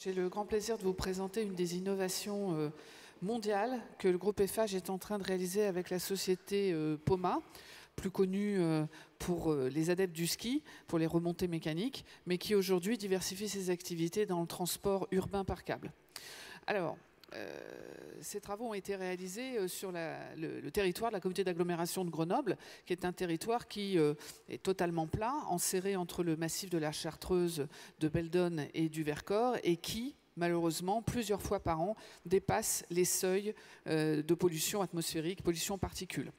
J'ai le grand plaisir de vous présenter une des innovations mondiales que le groupe Eiffage est en train de réaliser avec la société Poma, plus connue pour les adeptes du ski, pour les remontées mécaniques, mais qui aujourd'hui diversifie ses activités dans le transport urbain par câble. Alors, ces travaux ont été réalisés sur le territoire de la communauté d'agglomération de Grenoble, qui est un territoire qui est totalement plat, enserré entre le massif de la Chartreuse, de Beldonne et du Vercors, et qui, malheureusement, plusieurs fois par an, dépasse les seuils de pollution atmosphérique, pollution particules,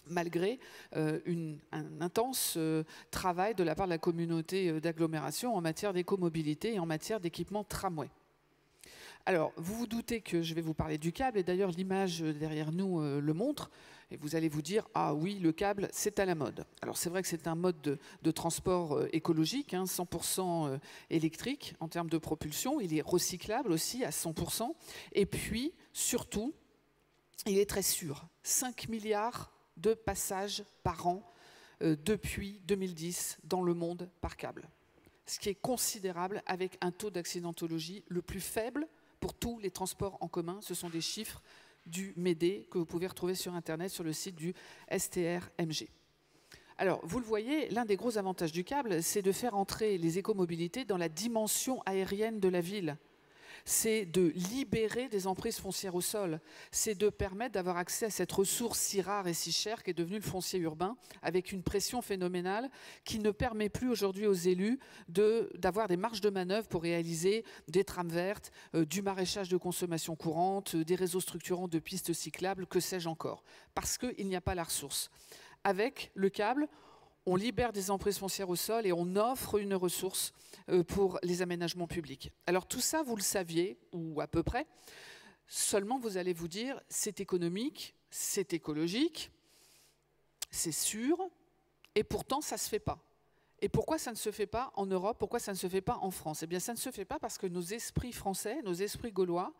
malgré un intense travail de la part de la communauté d'agglomération en matière d'écomobilité et en matière d'équipement tramway. Alors, vous vous doutez que je vais vous parler du câble, et d'ailleurs l'image derrière nous le montre, et vous allez vous dire « Ah oui, le câble, c'est à la mode ». Alors c'est vrai que c'est un mode de transport écologique, 100% électrique en termes de propulsion, il est recyclable aussi à 100%, et puis, surtout, il est très sûr. 5 milliards de passages par an depuis 2010 dans le monde par câble. Ce qui est considérable avec un taux d'accidentologie le plus faible pour tous les transports en commun. Ce sont des chiffres du MEDE que vous pouvez retrouver sur Internet, sur le site du STRMG. Alors, vous le voyez, l'un des gros avantages du câble, c'est de faire entrer les écomobilités dans la dimension aérienne de la ville. C'est de libérer des emprises foncières au sol. C'est de permettre d'avoir accès à cette ressource si rare et si chère qu'est devenue le foncier urbain, avec une pression phénoménale qui ne permet plus aujourd'hui aux élus d'avoir des marges de manœuvre pour réaliser des trames vertes, du maraîchage de consommation courante, des réseaux structurants de pistes cyclables, que sais-je encore, parce qu'il n'y a pas la ressource. Avec le câble, on libère des emprises foncières au sol et on offre une ressource pour les aménagements publics. Alors tout ça, vous le saviez, ou à peu près, seulement vous allez vous dire, c'est économique, c'est écologique, c'est sûr, et pourtant ça ne se fait pas. Et pourquoi ça ne se fait pas en Europe? Pourquoi ça ne se fait pas en France? Eh bien ça ne se fait pas parce que nos esprits français, nos esprits gaulois,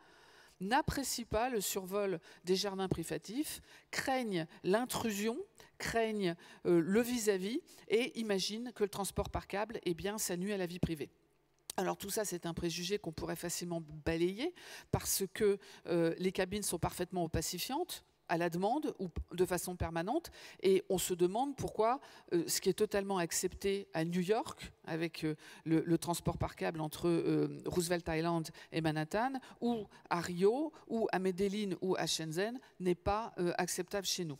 n'apprécient pas le survol des jardins privatifs, craignent l'intrusion, craignent le vis-à-vis et imaginent que le transport par câble, eh bien, ça nuit à la vie privée. Alors tout ça, c'est un préjugé qu'on pourrait facilement balayer parce que les cabines sont parfaitement opacifiantes, à la demande ou de façon permanente, et on se demande pourquoi ce qui est totalement accepté à New York avec le transport par câble entre Roosevelt Island et Manhattan, ou à Rio, ou à Medellín ou à Shenzhen n'est pas acceptable chez nous.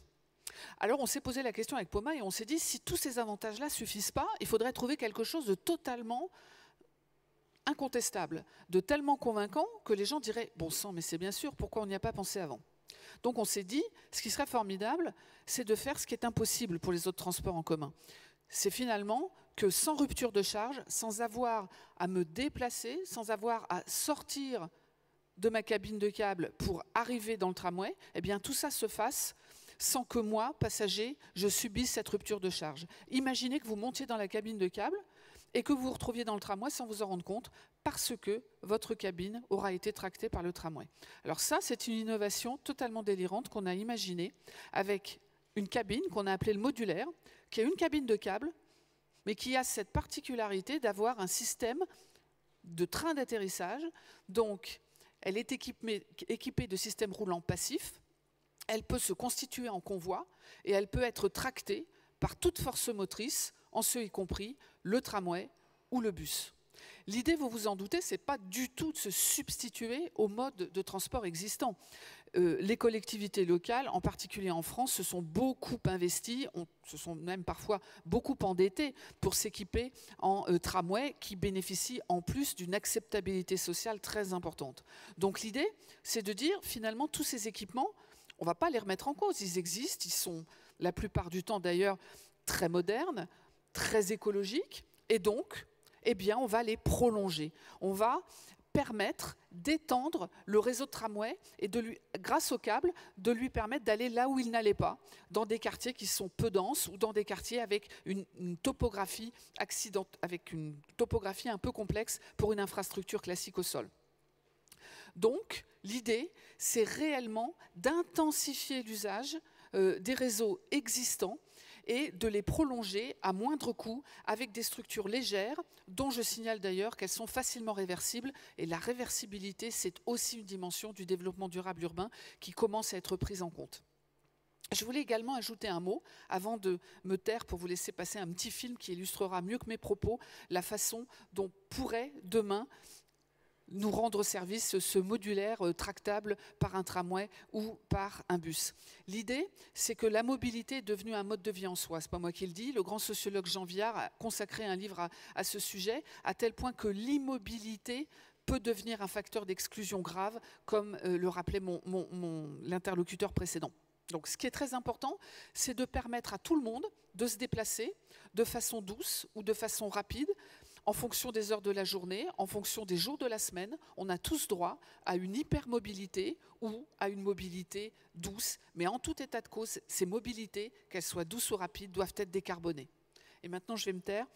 Alors on s'est posé la question avec Poma et on s'est dit si tous ces avantages-là suffisent pas, il faudrait trouver quelque chose de totalement incontestable, de tellement convaincant que les gens diraient bon sang, mais c'est bien sûr, pourquoi on n'y a pas pensé avant? Donc on s'est dit, ce qui serait formidable, c'est de faire ce qui est impossible pour les autres transports en commun. C'est finalement que sans rupture de charge, sans avoir à me déplacer, sans avoir à sortir de ma cabine de câble pour arriver dans le tramway, eh bien tout ça se fasse sans que moi, passager, je subisse cette rupture de charge. Imaginez que vous montiez dans la cabine de câble et que vous vous retrouviez dans le tramway sans vous en rendre compte parce que votre cabine aura été tractée par le tramway. Alors ça, c'est une innovation totalement délirante qu'on a imaginée avec une cabine qu'on a appelée le modulaire, qui est une cabine de câble, mais qui a cette particularité d'avoir un système de train d'atterrissage. Donc, elle est équipée de systèmes roulants passifs. Elle peut se constituer en convoi et elle peut être tractée par toute force motrice, en ce y compris le tramway ou le bus. L'idée, vous vous en doutez, ce n'est pas du tout de se substituer au mode de transport existant. Les collectivités locales, en particulier en France, se sont beaucoup investies, se sont même parfois beaucoup endettées pour s'équiper en tramway qui bénéficient en plus d'une acceptabilité sociale très importante. Donc l'idée, c'est de dire finalement tous ces équipements, on ne va pas les remettre en cause, ils existent, ils sont la plupart du temps d'ailleurs très modernes, très écologiques, et donc, eh bien, on va les prolonger. On va permettre d'étendre le réseau de tramway et grâce au câble, de lui permettre d'aller là où il n'allait pas, dans des quartiers qui sont peu denses ou dans des quartiers avec une topographie un peu complexe pour une infrastructure classique au sol. Donc, l'idée, c'est réellement d'intensifier l'usage des réseaux existants et de les prolonger à moindre coût avec des structures légères, dont je signale d'ailleurs qu'elles sont facilement réversibles. Et la réversibilité, c'est aussi une dimension du développement durable urbain qui commence à être prise en compte. Je voulais également ajouter un mot, avant de me taire pour vous laisser passer un petit film qui illustrera mieux que mes propos la façon dont pourrait demain nous rendre service ce modulaire tractable par un tramway ou par un bus. L'idée, c'est que la mobilité est devenue un mode de vie en soi. Ce n'est pas moi qui le dis. Le grand sociologue Jean Viard a consacré un livre à ce sujet, à tel point que l'immobilité peut devenir un facteur d'exclusion grave, comme le rappelait l'interlocuteur précédent. Donc, ce qui est très important, c'est de permettre à tout le monde de se déplacer de façon douce ou de façon rapide, en fonction des heures de la journée, en fonction des jours de la semaine. On a tous droit à une hypermobilité ou à une mobilité douce. Mais en tout état de cause, ces mobilités, qu'elles soient douces ou rapides, doivent être décarbonées. Et maintenant, je vais me taire.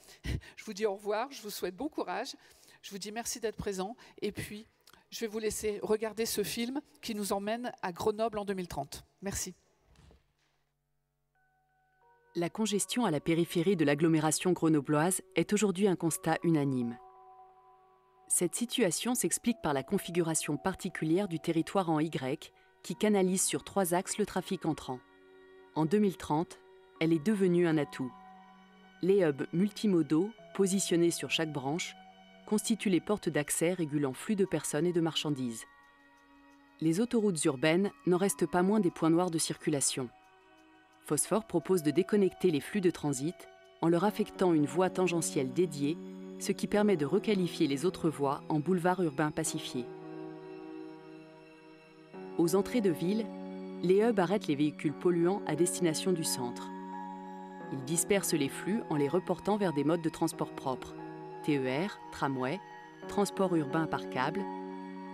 Je vous dis au revoir, je vous souhaite bon courage. Je vous dis merci d'être présent. Et puis, je vais vous laisser regarder ce film qui nous emmène à Grenoble en 2030. Merci. La congestion à la périphérie de l'agglomération grenobloise est aujourd'hui un constat unanime. Cette situation s'explique par la configuration particulière du territoire en Y qui canalise sur 3 axes le trafic entrant. En 2030, elle est devenue un atout. Les hubs multimodaux, positionnés sur chaque branche, constituent les portes d'accès régulant flux de personnes et de marchandises. Les autoroutes urbaines n'en restent pas moins des points noirs de circulation. Phosphore propose de déconnecter les flux de transit en leur affectant une voie tangentielle dédiée, ce qui permet de requalifier les autres voies en boulevards urbains pacifiés. Aux entrées de ville, les hubs arrêtent les véhicules polluants à destination du centre. Ils dispersent les flux en les reportant vers des modes de transport propres, TER, tramway, transport urbain par câble,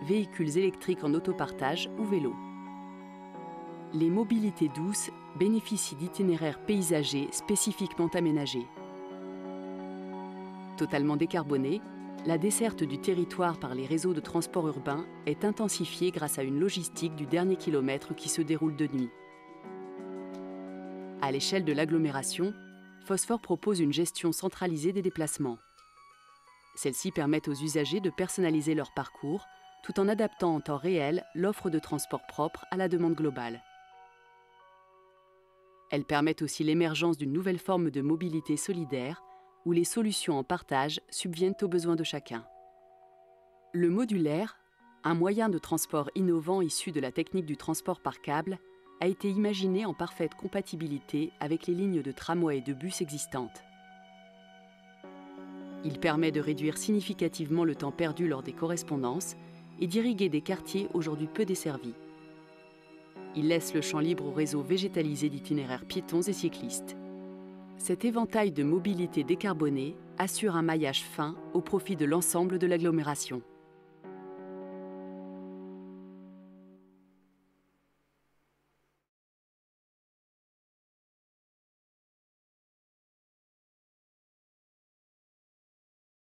véhicules électriques en autopartage ou vélos. Les mobilités douces bénéficient d'itinéraires paysagers spécifiquement aménagés. Totalement décarbonée, la desserte du territoire par les réseaux de transport urbain est intensifiée grâce à une logistique du dernier kilomètre qui se déroule de nuit. À l'échelle de l'agglomération, Phosphore propose une gestion centralisée des déplacements. Celles-ci permettent aux usagers de personnaliser leur parcours tout en adaptant en temps réel l'offre de transport propre à la demande globale. Elles permettent aussi l'émergence d'une nouvelle forme de mobilité solidaire où les solutions en partage subviennent aux besoins de chacun. Le modulaire, un moyen de transport innovant issu de la technique du transport par câble, a été imaginé en parfaite compatibilité avec les lignes de tramway et de bus existantes. Il permet de réduire significativement le temps perdu lors des correspondances et d'irriguer des quartiers aujourd'hui peu desservis. Il laisse le champ libre au réseau végétalisé d'itinéraires piétons et cyclistes. Cet éventail de mobilité décarbonée assure un maillage fin au profit de l'ensemble de l'agglomération.